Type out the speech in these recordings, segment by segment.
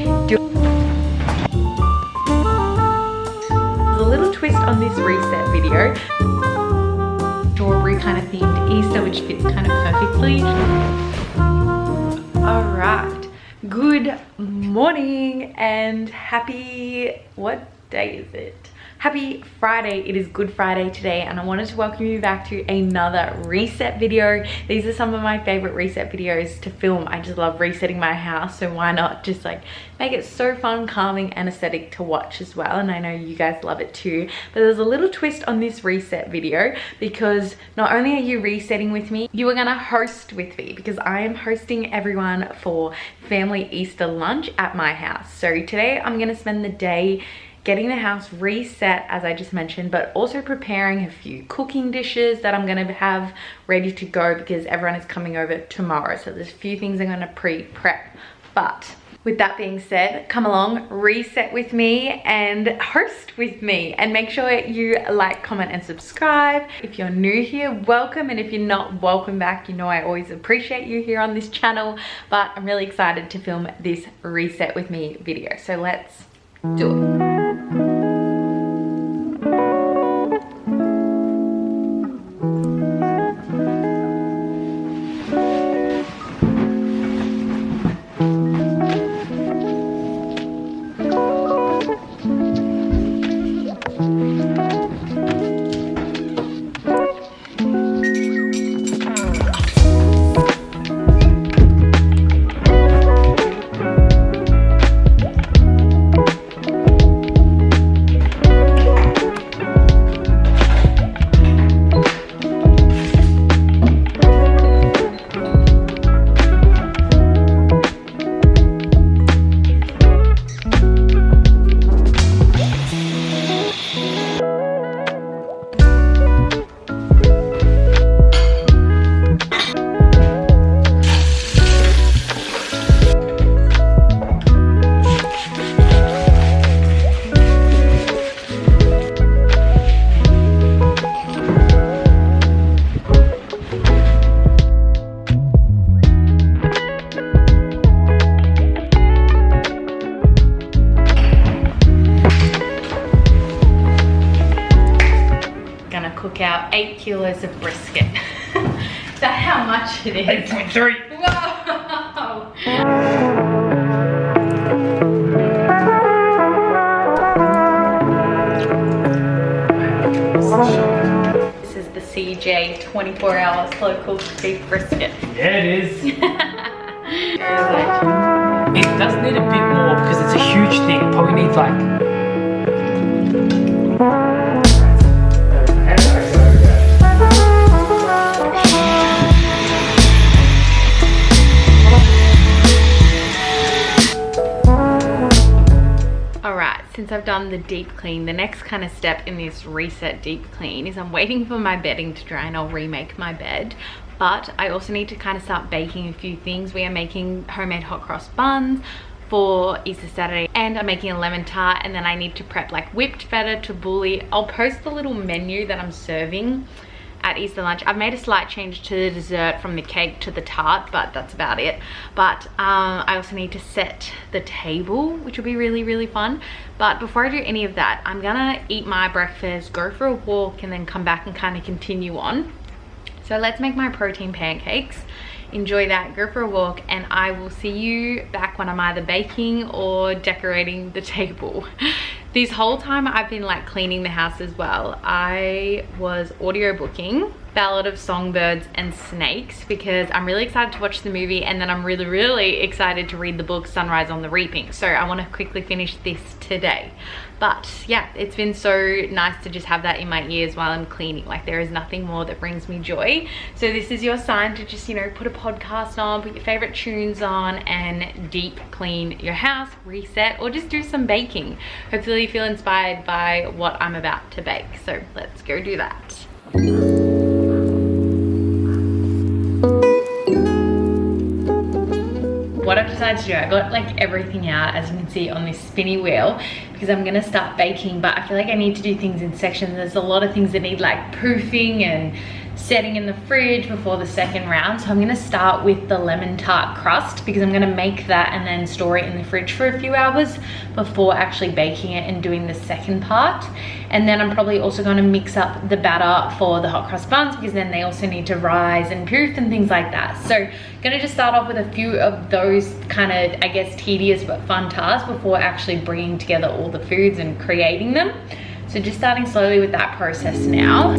There's a little twist on this reset video. Strawberry kind of themed Easter, which fits kind of perfectly. All right, good morning and happy, what day is it? Happy Friday. It is Good Friday today, and I wanted to welcome you back to another reset video. These are some of my favorite reset videos to film. I just love resetting my house, so why not just like make it so fun, calming and aesthetic to watch as well. And I know you guys love it too. But there's a little twist on this reset video, because not only are you resetting with me, you are gonna host with me, because I am hosting everyone for family Easter lunch at my house. So today I'm gonna spend the day getting the house reset, as I just mentioned, but also preparing a few cooking dishes that I'm gonna have ready to go because everyone is coming over tomorrow. So there's a few things I'm gonna pre-prep. But with that being said, come along, reset with me and host with me, and make sure you like, comment and subscribe. If you're new here, welcome, and if you're not, welcome back. You know I always appreciate you here on this channel, but I'm really excited to film this reset with me video. So let's do it. Cook out 8 kilos of brisket. Is that how much it is? 8.3. Whoa! This is the CJ 24-hour slow cooked beef brisket. Yeah, it is. It does need a bit more because it's a huge thing. It probably needs like since I've done the deep clean, the next kind of step in this reset deep clean is I'm waiting for my bedding to dry and I'll remake my bed. But I also need to kind of start baking a few things. We are making homemade hot cross buns for Easter Saturday, and I'm making a lemon tart, and then I need to prep like whipped feta, tabbouleh. I'll post the little menu that I'm serving at Easter lunch. I've made a slight change to the dessert from the cake to the tart, but that's about it. But I also need to set the table, which will be really, really fun. But before I do any of that, I'm gonna eat my breakfast, go for a walk, and then come back and kind of continue on. So let's make my protein pancakes. Enjoy that, go for a walk, and I will see you back when I'm either baking or decorating the table. This whole time I've been like cleaning the house as well. I was audiobooking Ballad of Songbirds and Snakes because I'm really excited to watch the movie, and then I'm really, really excited to read the book Sunrise on the Reaping. So I want to quickly finish this today. But yeah, it's been so nice to just have that in my ears while I'm cleaning. Like, there is nothing more that brings me joy. So this is your sign to just, you know, put a podcast on, put your favorite tunes on, and deep clean your house, reset, or just do some baking. Hopefully you feel inspired by what I'm about to bake. So let's go do that. What I've decided to do, I got like everything out, as you can see on this spinny wheel, because I'm gonna start baking, but I feel like I need to do things in sections. There's a lot of things that need like proofing and setting in the fridge before the second round. So I'm gonna start with the lemon tart crust because I'm gonna make that and then store it in the fridge for a few hours before actually baking it and doing the second part. And then I'm probably also gonna mix up the batter for the hot cross buns because then they also need to rise and proof and things like that. So gonna just start off with a few of those kind of, I guess, tedious but fun tasks before actually bringing together all the foods and creating them. So just starting slowly with that process now.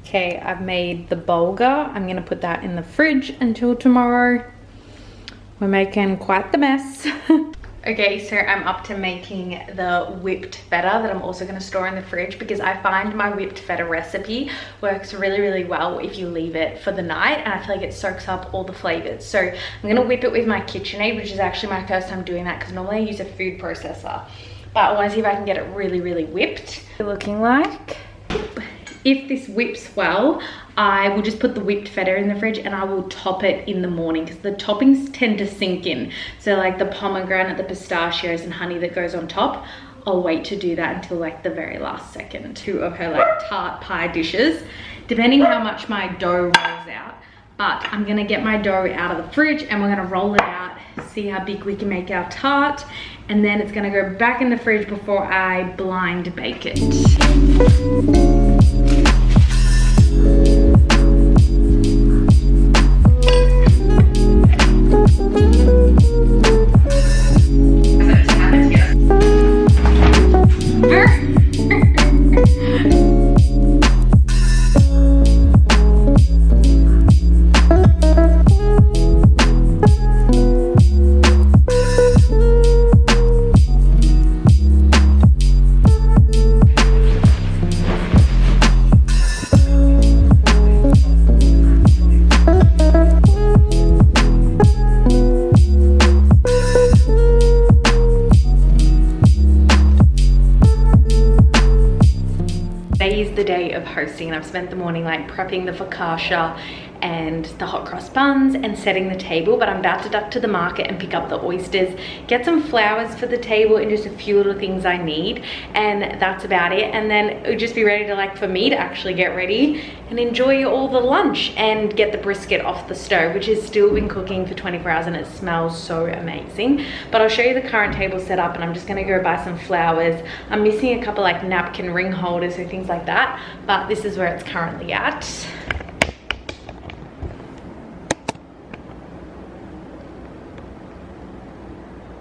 Okay, I've made the bulgur. I'm gonna put that in the fridge until tomorrow. We're making quite the mess. Okay, so I'm up to making the whipped feta that I'm also gonna store in the fridge because I find my whipped feta recipe works really, really well if you leave it for the night, and I feel like it soaks up all the flavors. So I'm gonna whip it with my KitchenAid, which is actually my first time doing that because normally I use a food processor. But I wanna see if I can get it really, really whipped. Looking like. If this whips well, I will just put the whipped feta in the fridge and I will top it in the morning because the toppings tend to sink in. So like the pomegranate, the pistachios and honey that goes on top, I'll wait to do that until like the very last second. 2 of her like tart pie dishes, depending how much my dough rolls out. But I'm gonna get my dough out of the fridge and we're gonna roll it out, see how big we can make our tart. And then it's gonna go back in the fridge before I blind bake it. Hosting, and I've spent the morning like prepping the focaccia and the hot cross buns and setting the table, but I'm about to duck to the market and pick up the oysters, get some flowers for the table and just a few little things I need, and that's about it. And then it would just be ready to like for me to actually get ready and enjoy all the lunch and get the brisket off the stove, which has still been cooking for 24 hours and it smells so amazing. But I'll show you the current table set up, and I'm just gonna go buy some flowers. I'm missing a couple like napkin ring holders or things like that, but this is where it's currently at.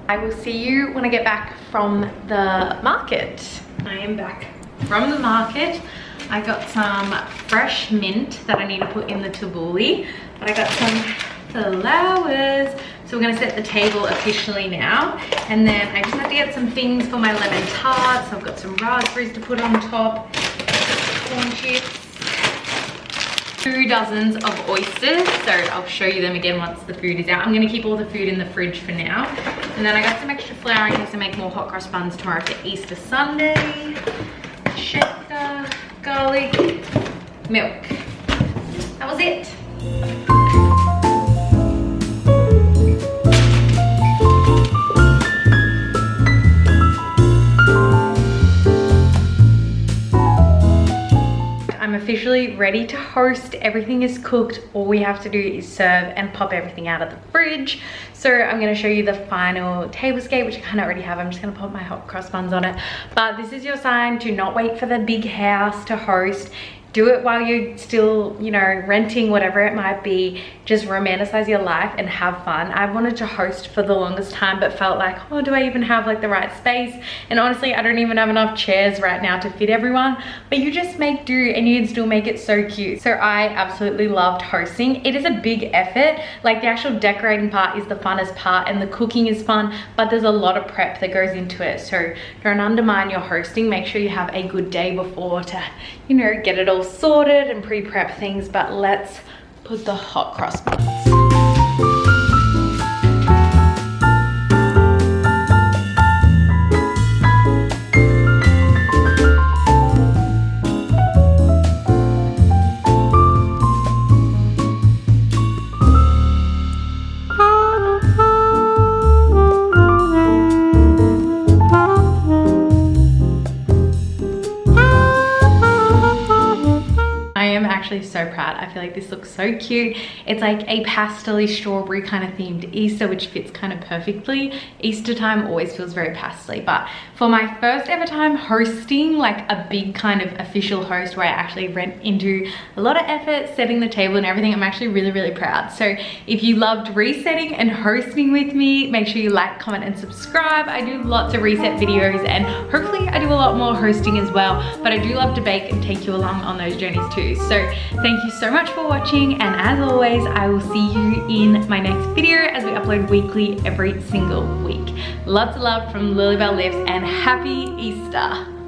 I will see you when I get back from the market. I am back from the market. I got some fresh mint that I need to put in the tabbouleh, but I got some flowers. So we're gonna set the table officially now. And then I just have to get some things for my lemon tart. So I've got some raspberries to put on top, corn chips, 2 dozens of oysters, so I'll show you them again once the food is out. I'm gonna keep all the food in the fridge for now. And then I got some extra flour in case I make more hot cross buns tomorrow for Easter Sunday. Shaker, garlic, milk. That was it. I'm officially ready to host. Everything is cooked. All we have to do is serve and pop everything out of the fridge. So I'm going to show you the final tablescape, which I kind of already have. I'm just going to pop my hot cross buns on it. But this is your sign to not wait for the big house to host. Do it while you're still, you know, renting, whatever it might be. Just romanticize your life and have fun. I wanted to host for the longest time, but felt like, oh, do I even have like the right space? And honestly, I don't even have enough chairs right now to fit everyone, but you just make do and you can still make it so cute. So I absolutely loved hosting. It is a big effort. Like the actual decorating part is the funnest part and the cooking is fun, but there's a lot of prep that goes into it. So don't undermine your hosting. Make sure you have a good day before to, you know, get it all sorted and pre-prep things. But let's put the hot cross buns. out. I feel like this looks so cute. It's like a pastel-y strawberry kind of themed Easter, which fits kind of perfectly. Easter time always feels very pastel-y, but for my first ever time hosting, like a big kind of official host where I actually went into a lot of effort setting the table and everything, I'm actually really, really proud. So if you loved resetting and hosting with me, make sure you like, comment, and subscribe. I do lots of reset videos and hopefully I do a lot more hosting as well, but I do love to bake and take you along on those journeys too. So thank you so much for watching, and as always, I will see you in my next video as we upload weekly every single week. Lots of love from Lilybelle Lives, and happy Easter.